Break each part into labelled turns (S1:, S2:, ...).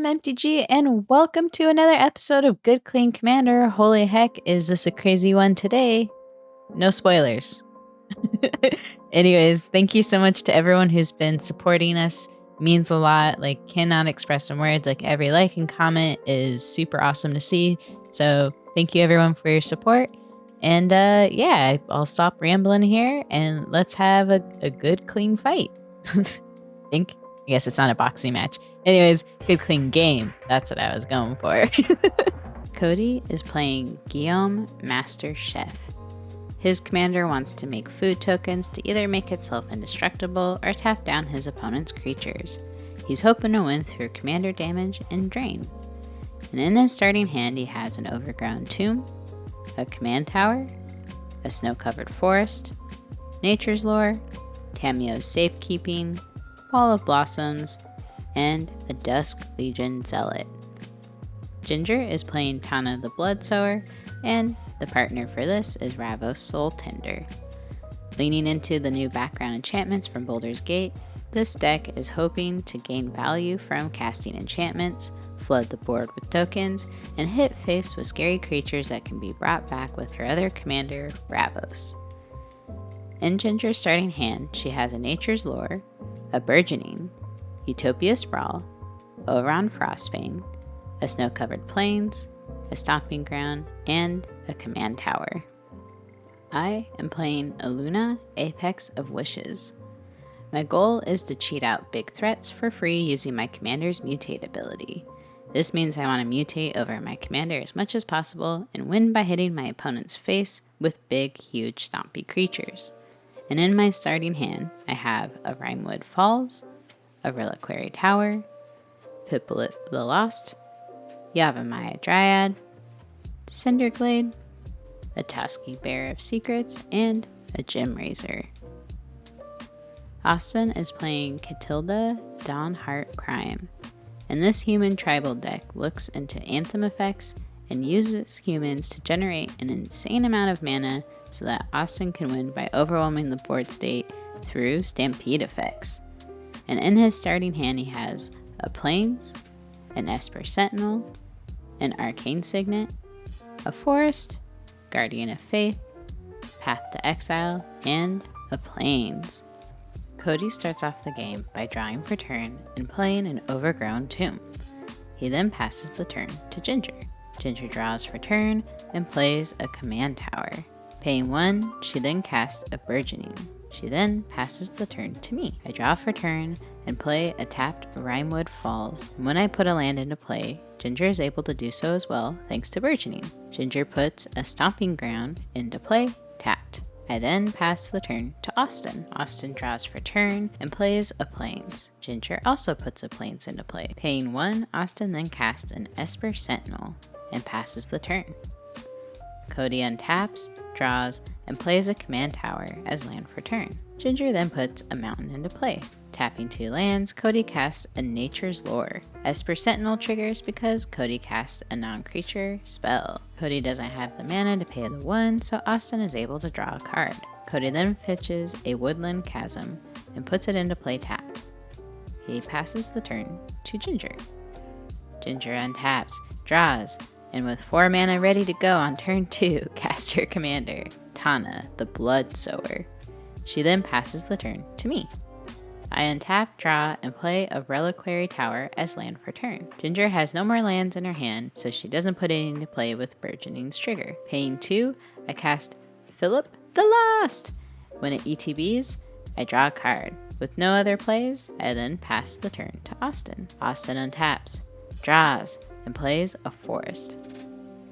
S1: MTG, and welcome to another episode of Good Clean Commander. Holy heck, is this a crazy one today? No spoilers. Anyways, thank you so much to everyone who's been supporting us. It means a lot. Cannot express in words. Every like and comment is super awesome to see. So thank you everyone for your support. And yeah, I'll stop rambling here and let's have a good clean fight. I guess it's not a boxing match. Anyways, good clean game. That's what I was going for. Cody is playing Gyome Master Chef. His commander wants to make food tokens to either make itself indestructible or tap down his opponent's creatures. He's hoping to win through commander damage and drain. And in his starting hand he has an overgrown tomb, a command tower, a snow-covered forest, nature's lore, Tamiyo's safekeeping, Wall of Blossoms, and a Dusk Legion Zealot. Ginger is playing Tana the Bloodsower, and the partner for this is Ravos Soultender. Leaning into the new background enchantments from Baldur's Gate, this deck is hoping to gain value from casting enchantments, flood the board with tokens, and hit face with scary creatures that can be brought back with her other commander, Ravos. In Ginger's starting hand, she has a Nature's Lore, a Burgeoning, Utopia Sprawl, Oron Frostbane, a Snow-Covered Plains, a Stomping Ground, and a Command Tower. I am playing Illuna, Apex of Wishes. My goal is to cheat out big threats for free using my commander's mutate ability. This means I want to mutate over my commander as much as possible and win by hitting my opponent's face with big, huge, stompy creatures. And in my starting hand, I have a Rimewood Falls, a Reliquary Tower, Pippolet the Lost, Yavimaya Dryad, Cinderglade, a Tusky Bear of Secrets, and a Gem Razor. Austin is playing Katilda, Dawnhart Prime, and this human tribal deck looks into anthem effects and uses humans to generate an insane amount of mana so that Austin can win by overwhelming the board state through stampede effects. And in his starting hand he has a Plains, an Esper Sentinel, an Arcane Signet, a Forest, Guardian of Faith, Path to Exile, and a Plains. Cody starts off the game by drawing for turn and playing an Overgrown Tomb. He then passes the turn to Ginger. Ginger draws for turn and plays a Command Tower. Paying 1, she then casts a Burgeoning. She then passes the turn to me. I draw for turn and play a tapped Rimewood Falls. And when I put a land into play, Ginger is able to do so as well thanks to Burgeoning. Ginger puts a Stomping Ground into play, tapped. I then pass the turn to Austin. Austin draws for turn and plays a Plains. Ginger also puts a Plains into play. Paying 1, Austin then casts an Esper Sentinel and passes the turn. Cody untaps, draws, and plays a Command Tower as land for turn. Ginger then puts a Mountain into play. Tapping 2 lands, Cody casts a Nature's Lore. Esper Sentinel triggers because Cody casts a non-creature spell. Cody doesn't have the mana to pay the 1, so Austin is able to draw a card. Cody then fetches a Woodland Chasm and puts it into play tapped. He passes the turn to Ginger. Ginger untaps, draws, and with 4 mana ready to go on turn 2, casts her commander, Tana the Bloodsower. She then passes the turn to me. I untap, draw, and play a Reliquary Tower as land for turn. Ginger has no more lands in her hand, so she doesn't put any into play with Burgeoning's trigger. Paying 2, I cast Philip the Lost. When it ETBs, I draw a card. With no other plays, I then pass the turn to Austin. Austin untaps, draws, and plays a Forest.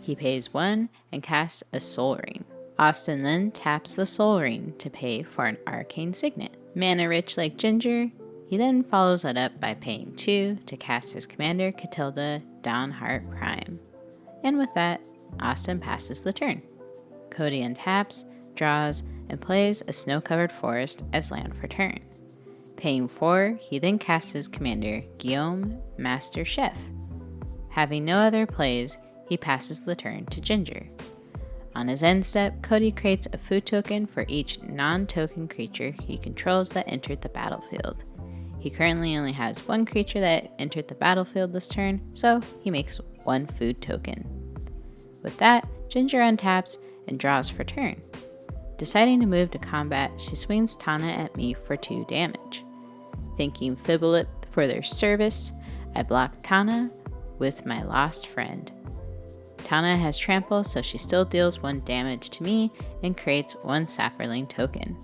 S1: He pays 1 and casts a Soul Ring. Austin then taps the Soul Ring to pay for an Arcane Signet. Mana rich like Ginger, he then follows that up by paying 2 to cast his commander Katilda, Dawnhart Prime. And with that, Austin passes the turn. Cody untaps, draws, and plays a Snow-Covered Forest as land for turn. Paying 4, he then casts his commander Gyome Master Chef. Having no other plays, he passes the turn to Ginger. On his end step, Cody creates a food token for each non-token creature he controls that entered the battlefield. He He currently only has one creature that entered the battlefield this turn, so he makes one food token. With that, Ginger untaps and draws for turn. Deciding to move to combat, she swings Tana at me for 2 damage. Thanking Fibboleth for their service, I block Tana with my lost friend. Tana has trample, so she still deals 1 damage to me and creates 1 Saproling token.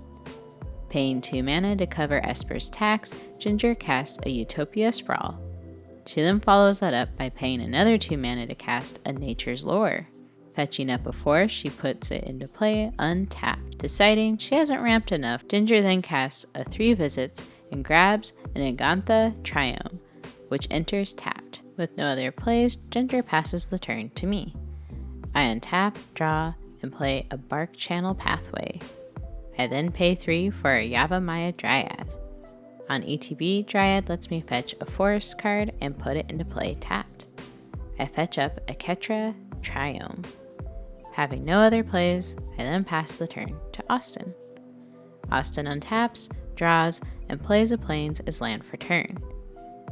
S1: Paying 2 mana to cover Esper's tax, Ginger casts a Utopia Sprawl. She then follows that up by paying another 2 mana to cast a Nature's Lore. Fetching up a 4, she puts it into play untapped. Deciding she hasn't ramped enough, Ginger then casts a 3 visits and grabs an Dawnhart Prime, which enters tapped. With no other plays, Ginger passes the turn to me. I untap, draw, and play a Bark Channel Pathway. I then pay 3 for a Yavimaya Dryad. On ETB, Dryad lets me fetch a forest card and put it into play tapped. I fetch up a Ketra Gyome. Having no other plays, I then pass the turn to Austin. Austin untaps, draws, and plays a plains as land for turn.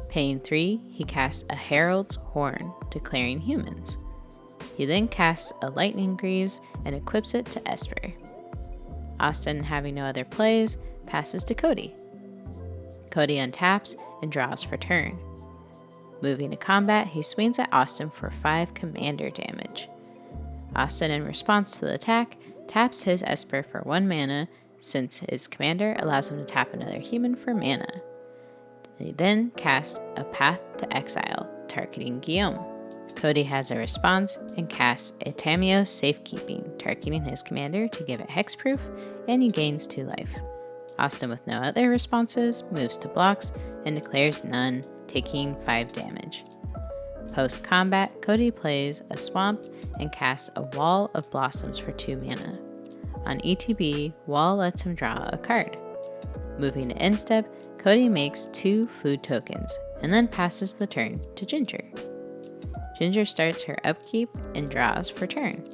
S1: Paying 3, he casts a Herald's Horn, declaring humans. He then casts a Lightning Greaves and equips it to Esper. Austin, having no other plays, passes to Cody. Cody untaps and draws for turn. Moving to combat, he swings at Austin for 5 commander damage. Austin, in response to the attack, taps his Esper for 1 mana, since his commander allows him to tap another human for mana. He then casts a Path to Exile, targeting Gyome. Cody has a response and casts a Tamiyo Safekeeping, targeting his commander to give it hexproof, and he gains 2 life. Austin, with no other responses, moves to blocks and declares none, taking 5 damage. Post-combat, Cody plays a Swamp and casts a Wall of Blossoms for 2 mana. On ETB, Wall lets him draw a card. Moving to end step, Cody makes 2 food tokens and then passes the turn to Ginger. Ginger starts her upkeep and draws for turn.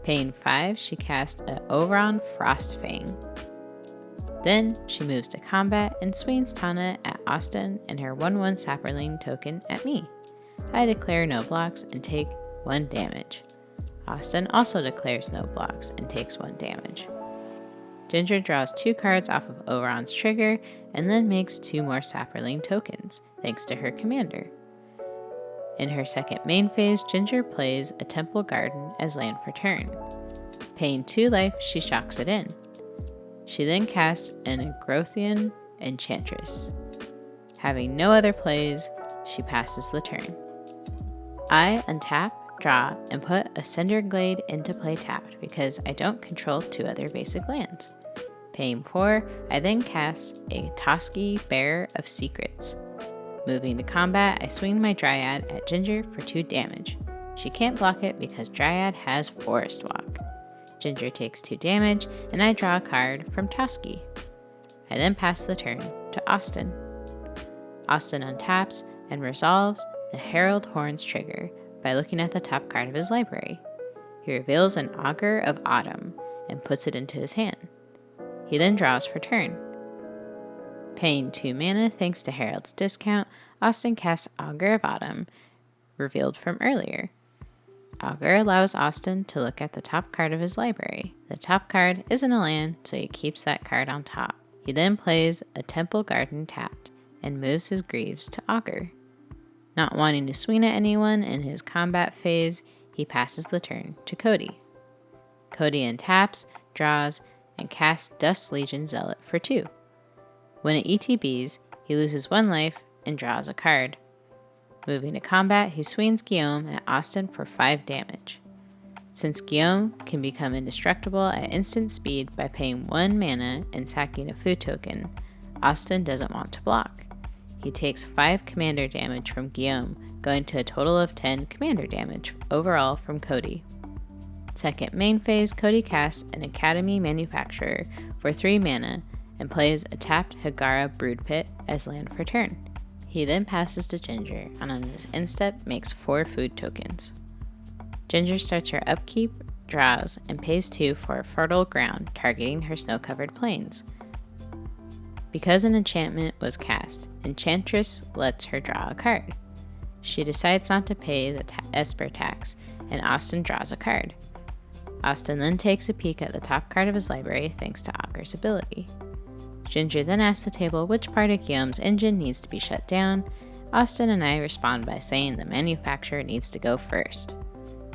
S1: Paying 5, she casts an Oberon Frostfang. Then she moves to combat and swings Tana at Austin and her 1/1 Saproling token at me. I declare no blocks and take 1 damage. Austin also declares no blocks and takes 1 damage. Ginger draws 2 cards off of Oberon's trigger and then makes 2 more Saproling tokens, thanks to her commander. In her second main phase, Ginger plays a Temple Garden as land for turn. Paying 2 life, she shocks it in. She then casts an Agrothian Enchantress. Having no other plays, she passes the turn. I untap, draw, and put a Cinderglade into play tapped because I don't control 2 other basic lands. Paying 4, I then cast a Toski Bearer of Secrets. Moving to combat, I swing my Dryad at Ginger for 2 damage. She can't block it because Dryad has Forest Walk. Ginger takes 2 damage, and I draw a card from Toski. I then pass the turn to Austin. Austin untaps and resolves the Herald Horns trigger by looking at the top card of his library. He reveals an Augur of Autumn and puts it into his hand. He then draws for turn. Paying 2 mana thanks to Herald's discount, Austin casts Augur of Autumn, revealed from earlier. Augur allows Austin to look at the top card of his library. The top card isn't a land, so he keeps that card on top. He then plays a Temple Garden tapped and moves his Greaves to Augur. Not wanting to swing at anyone in his combat phase, he passes the turn to Cody. Cody untaps, draws, and casts Dust Legion Zealot for 2. When it ETBs, he loses 1 life and draws a card. Moving to combat, he swings Gyome at Austin for 5 damage. Since Gyome can become indestructible at instant speed by paying 1 mana and sacking a food token, Austin doesn't want to block. He takes 5 commander damage from Gyome, going to a total of 10 commander damage overall from Cody. Second main phase, Cody casts an Academy Manufacturer for 3 mana and plays a tapped Hagara Brood Pit as land for turn. He then passes to Ginger, and on his end step makes 4 food tokens. Ginger starts her upkeep, draws, and pays 2 for a Fertile Ground, targeting her snow-covered plains. Because an enchantment was cast, Enchantress lets her draw a card. She decides not to pay the Esper tax, and Austin draws a card. Austin then takes a peek at the top card of his library thanks to Augur's ability. Ginger then asks the table which part of Gyome's engine needs to be shut down. Austin and I respond by saying the manufacturer needs to go first.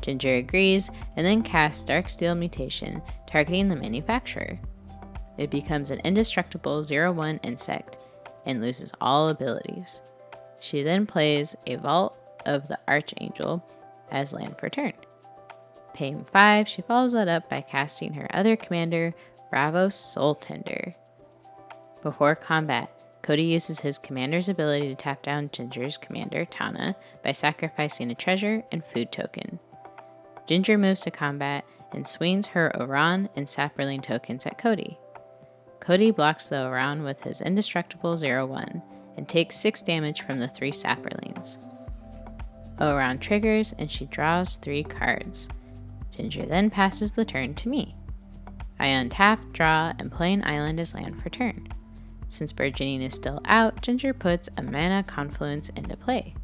S1: Ginger agrees and then casts Darksteel Mutation, targeting the manufacturer. It becomes an indestructible 0/1 insect and loses all abilities. She then plays a Vault of the Archangel as land for turn. Paying 5, she follows that up by casting her other commander, Ravos Soultender. Before combat, Cody uses his commander's ability to tap down Ginger's commander, Tana, by sacrificing a treasure and food token. Ginger moves to combat and swings her Oran and Saproling tokens at Cody. Cody blocks the Oran with his indestructible 0/1 and takes 6 damage from the 3 Saprolings. Oran triggers and she draws 3 cards. Ginger then passes the turn to me. I untap, draw, and play an island as land for turn. Since Burgeoning is still out, Ginger puts a mana confluence into play.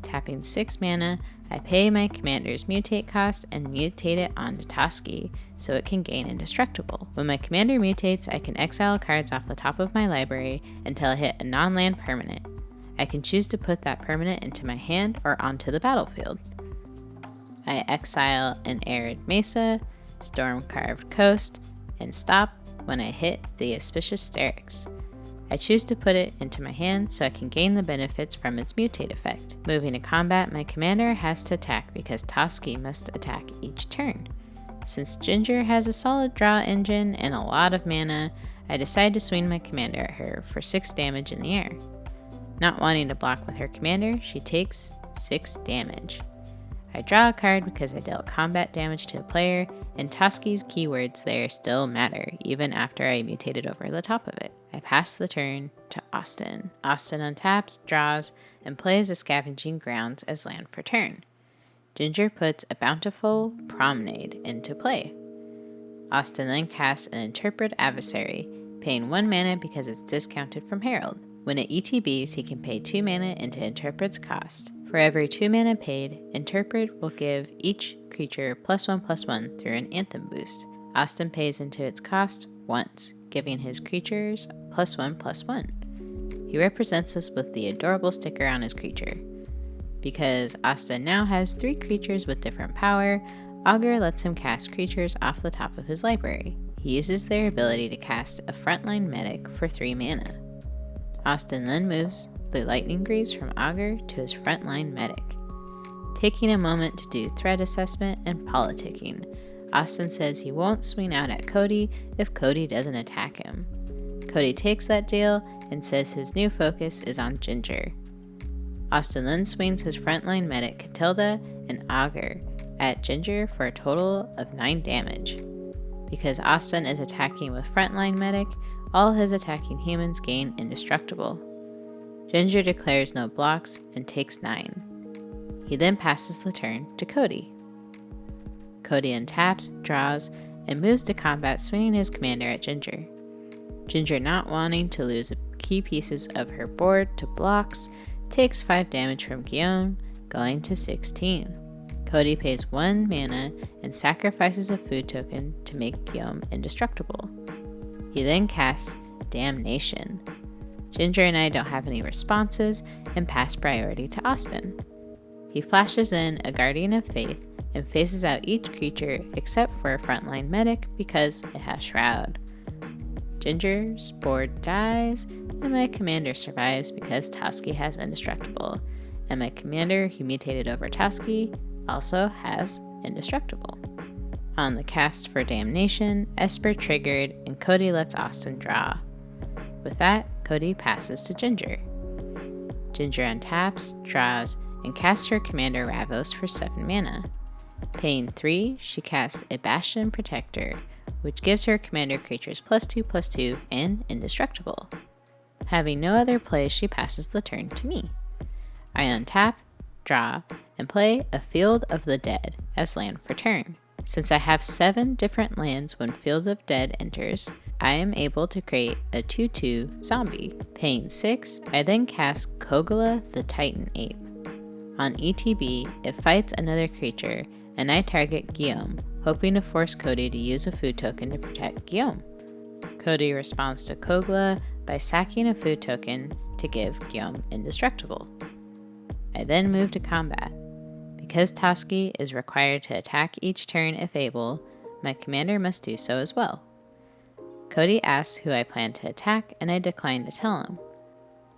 S1: Tapping 6 mana, I pay my commander's mutate cost and mutate it onto Toski so it can gain indestructible. When my commander mutates, I can exile cards off the top of my library until I hit a non-land permanent. I can choose to put that permanent into my hand or onto the battlefield. I exile an Arid Mesa, Storm-Carved Coast, and stop when I hit the Auspicious Sterix. I choose to put it into my hand so I can gain the benefits from its mutate effect. Moving to combat, my commander has to attack because Toski must attack each turn. Since Ginger has a solid draw engine and a lot of mana, I decide to swing my commander at her for 6 damage in the air. Not wanting to block with her commander, she takes 6 damage. I draw a card because I dealt combat damage to a player, and Toski's keywords there still matter, even after I mutated over the top of it. I pass the turn to Austin. Austin untaps, draws, and plays a Scavenging Grounds as land for turn. Ginger puts a Bountiful Promenade into play. Austin then casts an Interpret Adversary, paying 1 mana because it's discounted from Herald. When it ETBs, he can pay 2 mana into Interpret's cost. For every 2 mana paid, Interpret will give each creature +1/+1 through an Anthem boost. Austin pays into its cost once, giving his creatures +1/+1. He represents this with the adorable sticker on his creature. Because Austin now has 3 creatures with different power, Augur lets him cast creatures off the top of his library. He uses their ability to cast a Frontline Medic for 3 mana. Austin then moves the Lightning Greaves from Augur to his Frontline Medic. Taking a moment to do threat assessment and politicking, Austin says he won't swing out at Cody if Cody doesn't attack him. Cody takes that deal and says his new focus is on Ginger. Austin then swings his Frontline Medic Katilda and Augur at Ginger for a total of 9 damage. Because Austin is attacking with Frontline Medic, all his attacking humans gain indestructible. Ginger declares no blocks and takes 9. He then passes the turn to Cody. Cody untaps, draws, and moves to combat, swinging his commander at Ginger. Ginger, not wanting to lose key pieces of her board to blocks, takes 5 damage from Gyome, going to 16. Cody pays 1 mana and sacrifices a food token to make Gyome indestructible. He then casts Damnation. Ginger and I don't have any responses and pass priority to Austin. He flashes in a Guardian of Faith and phases out each creature except for a Frontline Medic because it has Shroud. Ginger's board dies, and my commander survives because Toski has indestructible, and my commander who mutated over Toski also has indestructible. On the cast for Damnation, Esper triggered, and Cody lets Austin draw. With that, Cody passes to Ginger. Ginger untaps, draws, and casts her commander Ravos for 7 mana. Paying 3, she casts a Bastion Protector, which gives her commander creatures +2/+2 and indestructible. Having no other plays, she passes the turn to me. I untap, draw, and play a Field of the Dead as land for turn. Since I have 7 different lands when Field of Dead enters, I am able to create a 2/2 zombie. Paying 6, I then cast Katilda the Titan Ape. On ETB, it fights another creature, and I target Gyome, hoping to force Cody to use a food token to protect Gyome. Cody responds to Katilda by sacking a food token to give Gyome indestructible. I then move to combat. Because Toski is required to attack each turn if able, my commander must do so as well. Cody asks who I plan to attack, and I decline to tell him.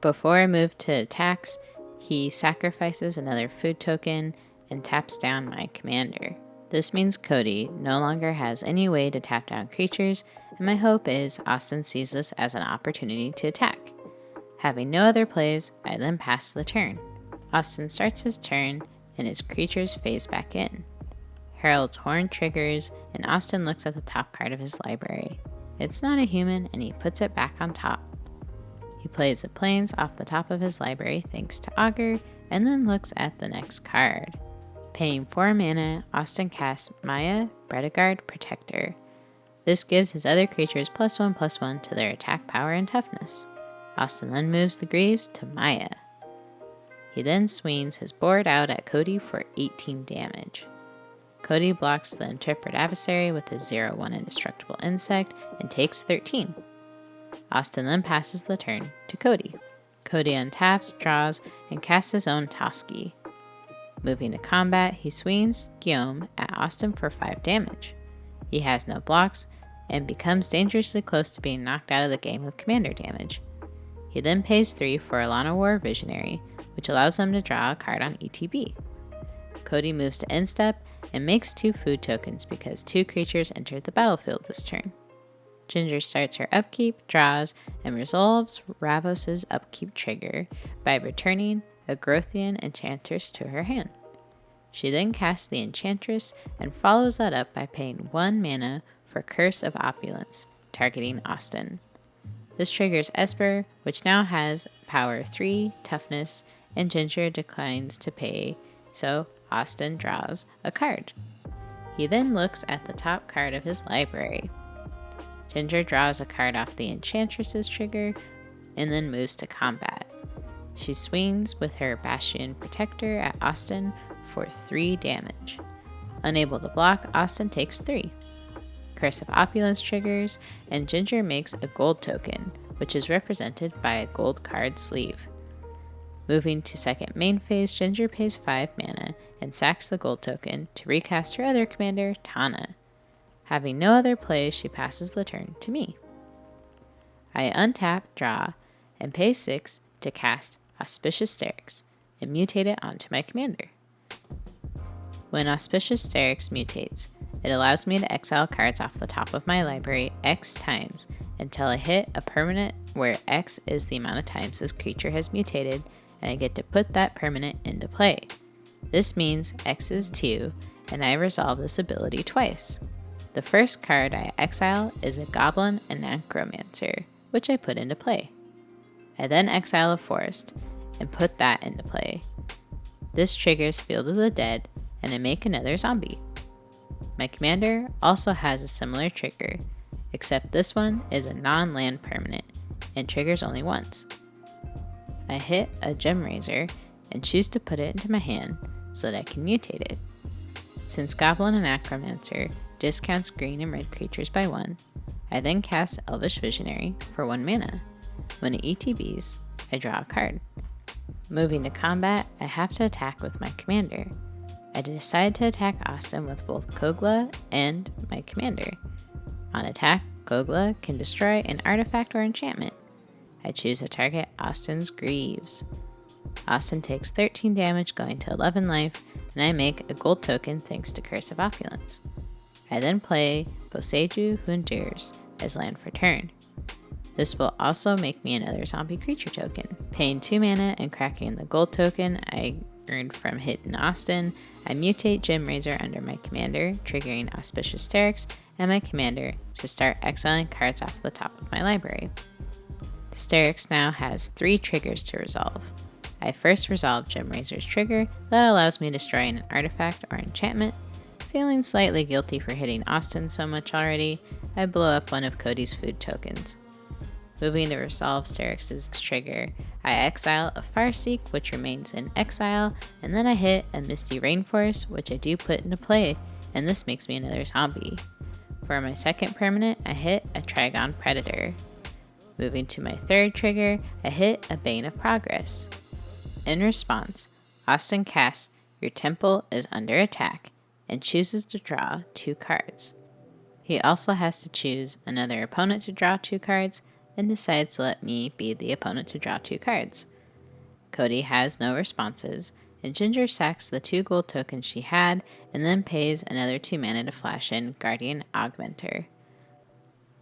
S1: Before I move to attacks, he sacrifices another food token and taps down my commander. This means Cody no longer has any way to tap down creatures, and my hope is Austin sees this as an opportunity to attack. Having no other plays, I then pass the turn. Austin starts his turn, and his creatures phase back in. Herald's Horn triggers, and Austin looks at the top card of his library. It's not a human, and he puts it back on top. He plays the plains off the top of his library thanks to Augur, and then looks at the next card. Paying 4 mana, Austin casts Maya, Bredegard Protector. This gives his other creatures +1/+1 to their attack power and toughness. Austin then moves the Greaves to Maya. He then swings his board out at Cody for 18 damage. Cody blocks the Intrepid Adversary with his 0/1 Indestructible Insect and takes 13. Austin then passes the turn to Cody. Cody untaps, draws, and casts his own Toski. Moving to combat, he swings Gyome at Austin for 5 damage. He has no blocks and becomes dangerously close to being knocked out of the game with commander damage. He then pays 3 for Illuna War Visionary, which allows him to draw a card on ETB. Cody moves to end step and makes 2 food tokens because 2 creatures entered the battlefield this turn. Ginger starts her upkeep, draws, and resolves Ravos' upkeep trigger by returning a Grothian Enchantress to her hand. She then casts the Enchantress and follows that up by paying 1 mana for Curse of Opulence, targeting Austin. This triggers Esper, which now has power 3, toughness, and Ginger declines to pay, so Austin draws a card. He then looks at the top card of his library. Ginger draws a card off the Enchantress's trigger and then moves to combat. She swings with her Bastion Protector at Austin for 3 damage. Unable to block, Austin takes 3. Curse of Opulence triggers, and Ginger makes a gold token, which is represented by a gold card sleeve. Moving to second main phase, Ginger pays 5 mana and sacks the gold token to recast her other commander, Tana. Having no other plays, she passes the turn to me. I untap, draw, and pay 6 to cast Auspicious Sterix and mutate it onto my commander. When Auspicious Sterix mutates, it allows me to exile cards off the top of my library X times until I hit a permanent where X is the amount of times this creature has mutated, and I get to put that permanent into play. This means X is 2, and I resolve this ability twice. The first card I exile is a Goblin and Necromancer, which I put into play. I then exile a forest and put that into play. This triggers Field of the Dead, and I make another zombie. My commander also has a similar trigger, except this one is a non-land permanent and triggers only once. I hit a Gem Razor and choose to put it into my hand so that I can mutate it. Since Goblin and Necromancer discounts green and red creatures by 1, I then cast Elvish Visionary for 1 mana. When it ETBs, I draw a card. Moving to combat, I have to attack with my commander. I decide to attack Austin with both Kogla and my commander. On attack, Kogla can destroy an artifact or enchantment. I choose to target Austin's Greaves. Austin takes 13 damage going to 11 life, and I make a gold token thanks to Curse of Opulence. I then play Boseiju Who Endures as land for turn. This will also make me another zombie creature token. Paying 2 mana and cracking the gold token I earned from hitting Austin, I mutate Gem Razor under my commander, triggering Auspicious Sterix and my commander to start exiling cards off the top of my library. Sterix now has 3 triggers to resolve. I first resolve Gem Razor's trigger that allows me to destroy an artifact or enchantment. Feeling slightly guilty for hitting Austin so much already, I blow up one of Cody's food tokens. Moving to resolve Sterix's trigger, I exile a Farseek, which remains in exile, and then I hit a Misty Rainforest, which I do put into play, and this makes me another zombie. For my second permanent, I hit a Trigon Predator. Moving to my third trigger, I hit a Bane of Progress. In response, Austin casts "Your temple is under attack" and chooses to draw 2 cards. He also has to choose another opponent to draw 2 cards, and decides to let me be the opponent to draw 2 cards. Cody has no responses, and Ginger sacks the 2 gold tokens she had, and then pays another 2 mana to flash in Guardian Augmenter.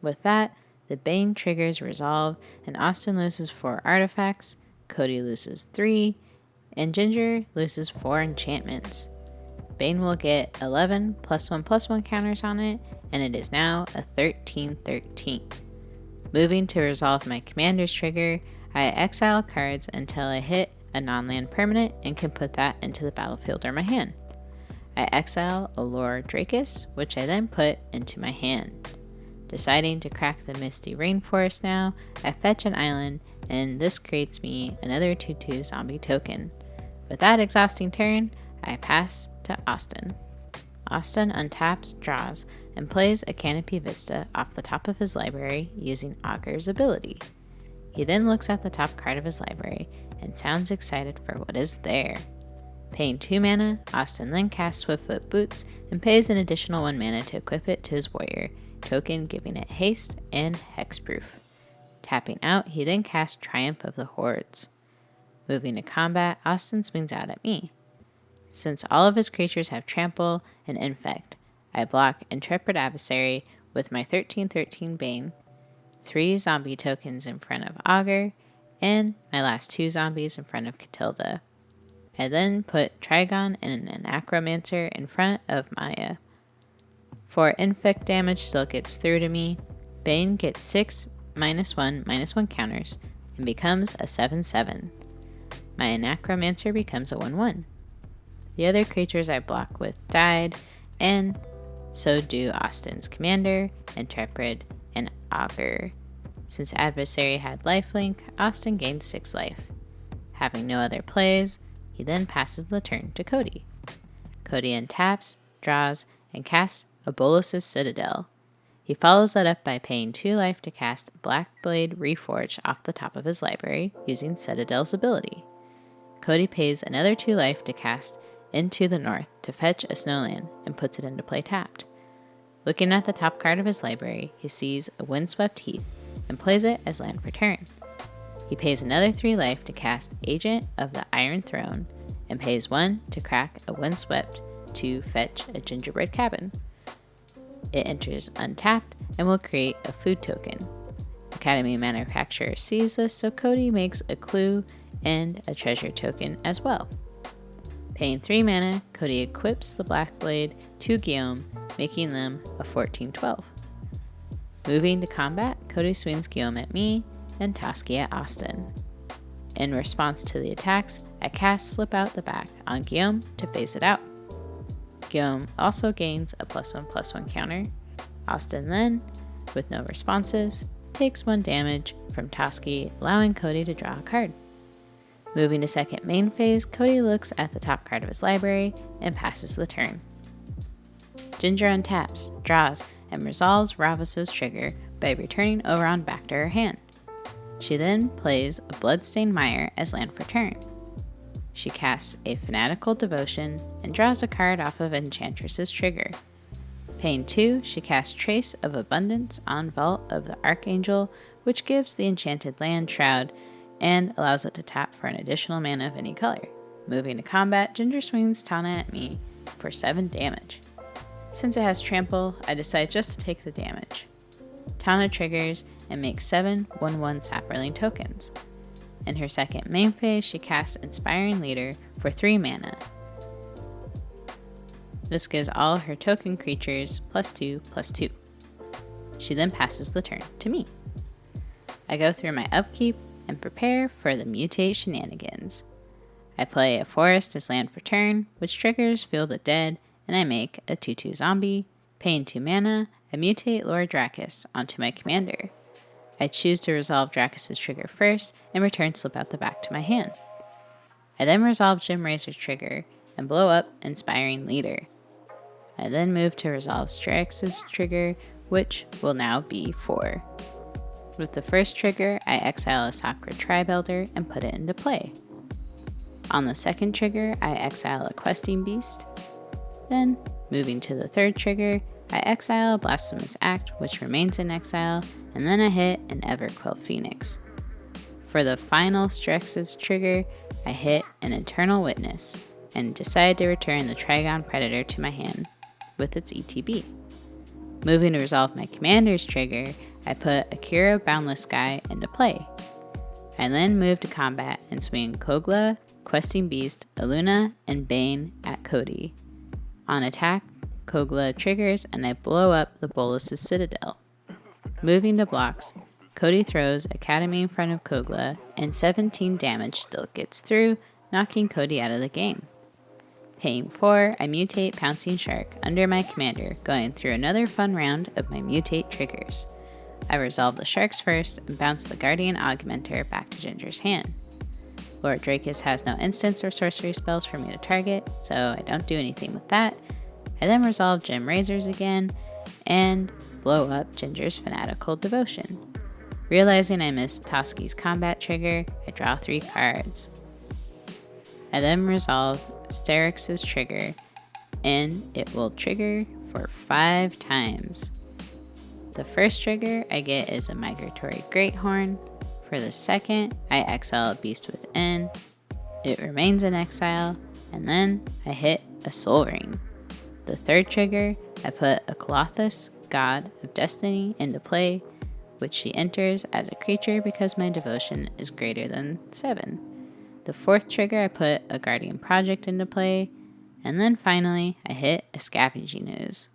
S1: With that, the Bane triggers resolve, and Austin loses 4 artifacts, Cody loses 3, and Ginger loses 4 enchantments. Bane will get 11 +1/+1 counters on it, and it is now a 13/13. Moving to resolve my commander's trigger, I exile cards until I hit a non-land permanent and can put that into the battlefield or my hand. I exile Allure Dracus, which I then put into my hand. Deciding to crack the Misty Rainforest now, I fetch an island, and this creates me another 2/2 zombie token. With that exhausting turn, I pass to Austin. Austin untaps, draws, and plays a Canopy Vista off the top of his library using Augur's ability. He then looks at the top card of his library and sounds excited for what is there. Paying 2 mana, Austin then casts Swiftfoot Boots and pays an additional 1 mana to equip it to his warrior token, giving it haste and hexproof. Tapping out, he then casts Triumph of the Hordes. Moving to combat, Austin swings out at me. Since all of his creatures have trample and infect, I block Intrepid Adversary with my 13/13 Bane, 3 zombie tokens in front of Augur, and my last 2 zombies in front of Katilda. I then put Trigon and an Acromancer in front of Maya. For infect damage still gets through to me, Bane gets 6 -1/-1 counters and becomes a 7/7. My Anachromancer becomes a 1/1. The other creatures I block with died, and so do Austin's Commander, Intrepid, and Augur. Since Adversary had lifelink, Austin gained 6 life. Having no other plays, he then passes the turn to Cody. Cody untaps, draws, and casts a Bolas's Citadel. He follows that up by paying 2 life to cast Blackblade Reforged off the top of his library using Citadel's ability. Cody pays another 2 life to cast Into the North to fetch a Snowland and puts it into play tapped. Looking at the top card of his library, he sees a Windswept Heath and plays it as land for turn. He pays another 3 life to cast Agent of the Iron Throne and pays 1 to crack a Windswept to fetch a Gingerbread Cabin. It enters untapped and will create a food token. Academy Manufacturer sees this, so Cody makes a clue and a treasure token as well. Paying 3 mana, Cody equips the Blackblade to Gyome, making them a 14/12. Moving to combat, Cody swings Gyome at me and Toski at Austin. In response to the attacks, I cast Slip Out the Back on Gyome to phase it out. Gyome also gains a +1/+1 counter. Austin then, with no responses, takes 1 damage from Toski, allowing Cody to draw a card. Moving to second main phase, Cody looks at the top card of his library and passes the turn. Ginger untaps, draws, and resolves Ravos' trigger by returning Oberon back to her hand. She then plays a Bloodstained Mire as land for turn. She casts a Fanatical Devotion and draws a card off of Enchantress's trigger. Paying 2, she casts Trace of Abundance on Vault of the Archangel, which gives the enchanted land Shroud and allows it to tap for an additional mana of any color. Moving to combat, Ginger swings Tana at me for 7 damage. Since it has trample, I decide just to take the damage. Tana triggers and makes 7 1/1 Sapperling tokens. In her second main phase, she casts Inspiring Leader for 3 mana. This gives all her token creatures +2/+2. She then passes the turn to me. I go through my upkeep and prepare for the mutate shenanigans. I play a forest as land for turn, which triggers Field of Dead, and I make a 2/2 zombie. Paying 2 mana, I mutate Lord Drakis onto my commander. I choose to resolve Drakis' trigger first and return Slip Out the Back to my hand. I then resolve Jim Razor's trigger and blow up Inspiring Leader. I then move to resolve Strix's trigger, which will now be 4. With the first trigger, I exile a Sakura Tribe Elder and put it into play. On the second trigger, I exile a Questing Beast. Then, moving to the third trigger, I exile a Blasphemous Act, which remains in exile, and then I hit an Everquill Phoenix. For the final Strix's trigger, I hit an Eternal Witness, and decide to return the Trigon Predator to my hand with its ETB. Moving to resolve my commander's trigger, I put Akira Boundless Sky into play. I then move to combat and swing Kogla, Questing Beast, Illuna, and Bane at Cody. On attack, Kogla triggers and I blow up the Bolas' Citadel. Moving to blocks, Cody throws Academy in front of Kogla, and 17 damage still gets through, knocking Cody out of the game. Paying 4, I mutate Pouncing Shark under my commander, going through another fun round of my mutate triggers. I resolve the sharks first and bounce the Guardian Augmenter back to Ginger's hand. Lord Drakis has no instants or sorcery spells for me to target, so I don't do anything with that. I then resolve Jim Razors again and blow up Ginger's Fanatical Devotion. Realizing I missed Toski's combat trigger, I draw 3 cards. I then resolve Sterix's trigger, and it will trigger for 5 times. The first trigger I get is a Migratory Greathorn. For the second, I exile a Beast Within. It remains in exile, and then I hit a Soul Ring. The third trigger, I put a Kolothus, God of Destiny, into play, which she enters as a creature because my devotion is greater than 7. The fourth trigger, I put a Guardian Project into play, and then finally, I hit a Scavenging Ooze.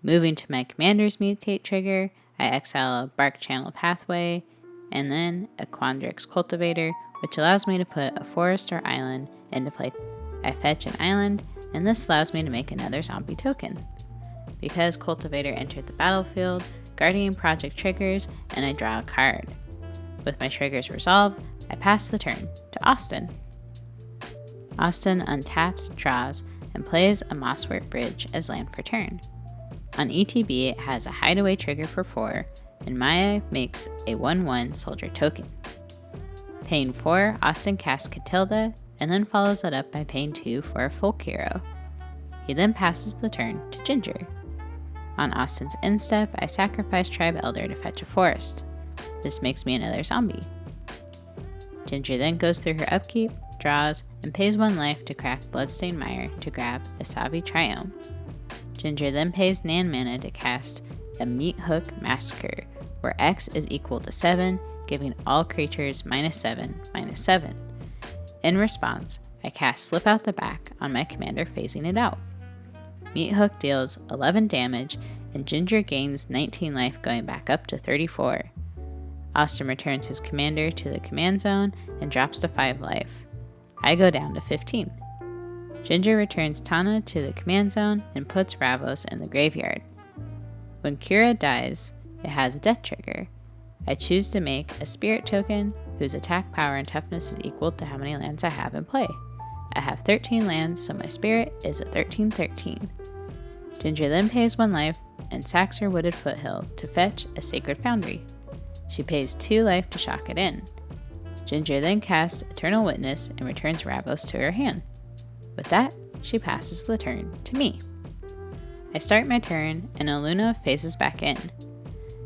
S1: Moving to my commander's mutate trigger, I exile a Bark Channel Pathway, and then a Quandrix Cultivator, which allows me to put a forest or island into play. I fetch an island, and this allows me to make another zombie token. Because Cultivator entered the battlefield, Guardian Project triggers, and I draw a card. With my triggers resolved, I pass the turn to Austin. Austin untaps, draws, and plays a Mosswort Bridge as land for turn. On ETB, it has a Hideaway trigger for 4, and Maya makes a 1/1 soldier token. Paying 4, Austin casts Katilda, and then follows that up by paying 2 for a Folk Hero. He then passes the turn to Ginger. On Austin's end step, I sacrifice Tribe Elder to fetch a forest. This makes me another zombie. Ginger then goes through her upkeep, draws, and pays 1 life to crack Bloodstained Mire to grab a Savi Triome. Ginger then pays Nan mana to cast a Meat Hook Massacre, where X is equal to 7, giving all creatures -7/-7. In response, I cast Slip Out the Back on my commander phasing it out. Meat Hook deals 11 damage, and Ginger gains 19 life going back up to 34. Austin returns his commander to the command zone and drops to 5 life. I go down to 15. Ginger returns Tana to the command zone and puts Ravos in the graveyard. When Kira dies, it has a death trigger. I choose to make a spirit token whose attack power and toughness is equal to how many lands I have in play. I have 13 lands, so my spirit is a 13/13. Ginger then pays 1 life and sacks her Wooded Foothill to fetch a Sacred Foundry. She pays 2 life to shock it in. Ginger then casts Eternal Witness and returns Ravos to her hand. With that, she passes the turn to me. I start my turn, and Illuna phases back in.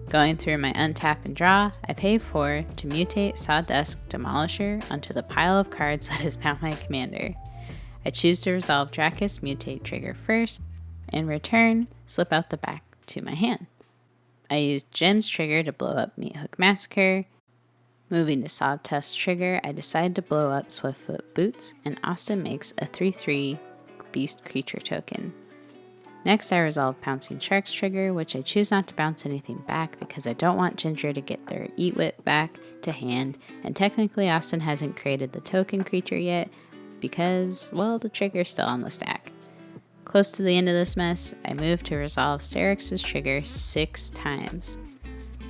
S1: Going through my untap and draw, I pay 4 to mutate Sawdusk Demolisher onto the pile of cards that is now my commander. I choose to resolve Drakis mutate trigger first, and return Slip Out the Back to my hand. I use Jim's trigger to blow up Meat Hook Massacre. Moving to Sawtusk trigger, I decide to blow up Swiftfoot Boots, and Austin makes a 3/3 beast creature token. Next, I resolve Pouncing Shark's trigger, which I choose not to bounce anything back because I don't want Ginger to get their Eat Wit back to hand, and technically Austin hasn't created the token creature yet because, well, the trigger's still on the stack. Close to the end of this mess, I move to resolve Sterix's trigger 6 times.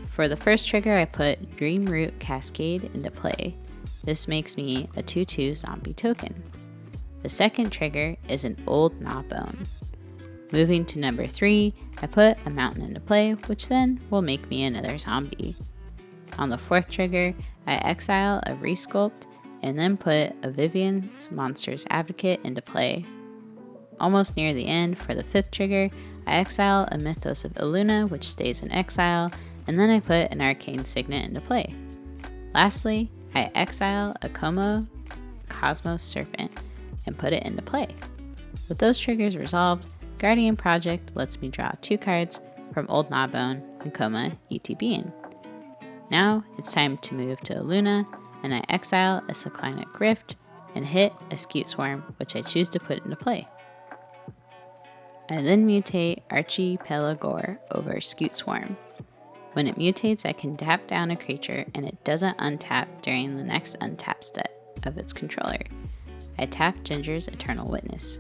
S1: For the first trigger, I put Dream Root Cascade into play. This makes me a 2/2 zombie token. The second trigger is an Old Gnawbone. Moving to number 3, I put a Mountain into play, which then will make me another zombie. On the fourth trigger, I exile a Resculpt and then put a Vivian's Monster's Advocate into play. Almost near the end, for the fifth trigger, I exile a Mythos of Illuna, which stays in exile, and then I put an Arcane Signet into play. Lastly, I exile a Como Cosmos Serpent and put it into play. With those triggers resolved, Guardian Project lets me draw 2 cards from Old Gnawbone and Coma ETBing. Now it's time to move to Illuna, and I exile a Cyclonic Rift and hit a Scute Swarm, which I choose to put into play. I then mutate Archipelagore over Scute Swarm. When it mutates, I can tap down a creature and it doesn't untap during the next untap step of its controller. I tap Ginger's Eternal Witness.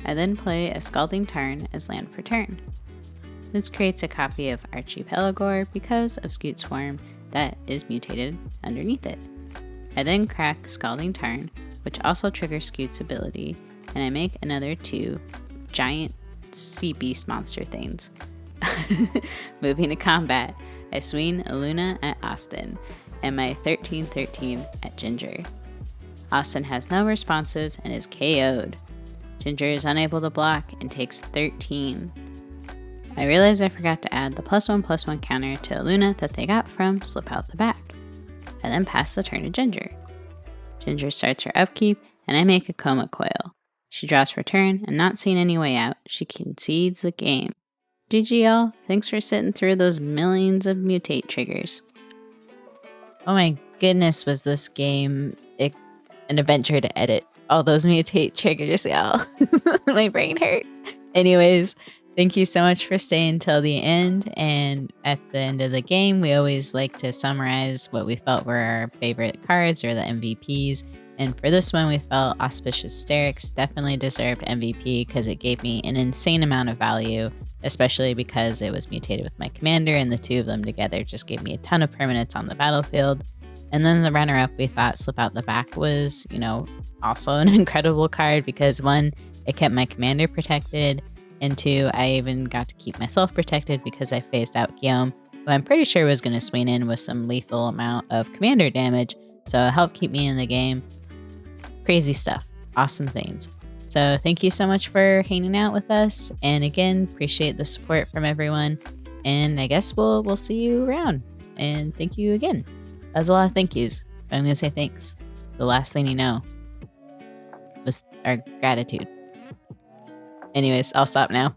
S1: I then play a Scalding Tarn as land for turn. This creates a copy of Archipelagore because of Scute Swarm that is mutated underneath it. I then crack Scalding Tarn, which also triggers Scute's ability, and I make another 2 giant sea beast monster things. Moving to combat, I swing Illuna at Austin, and my 13/13 at Ginger. Austin has no responses and is KO'd. Ginger is unable to block and takes 13. I realize I forgot to add the +1/+1 counter to Illuna that they got from Slip Out the Back. I then pass the turn to Ginger. Ginger starts her upkeep, and I make a Coma Coil. She draws for turn, and not seeing any way out, she concedes the game. GG y'all, thanks for sitting through those millions of mutate triggers. Oh my goodness, was this game an adventure to edit all those mutate triggers, y'all. My brain hurts. Anyways, thank you so much for staying till the end, and at the end of the game, we always like to summarize what we felt were our favorite cards or the MVPs. And for this one, we felt Auspicious Sterix definitely deserved MVP because it gave me an insane amount of value, especially because it was mutated with my commander, and the 2 of them together just gave me a ton of permanents on the battlefield. And then the runner-up, we thought Slip Out the Back was, also an incredible card because 1, it kept my commander protected, and 2, I even got to keep myself protected because I phased out Gyome, who I'm pretty sure was going to swing in with some lethal amount of commander damage, so it helped keep me in the game. Crazy stuff. Awesome things. So thank you so much for hanging out with us. And again, appreciate the support from everyone. And I guess we'll see you around. And thank you again. That's a lot of thank yous. But I'm going to say thanks. The last thing you know was our gratitude. Anyways, I'll stop now.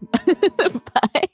S1: Bye.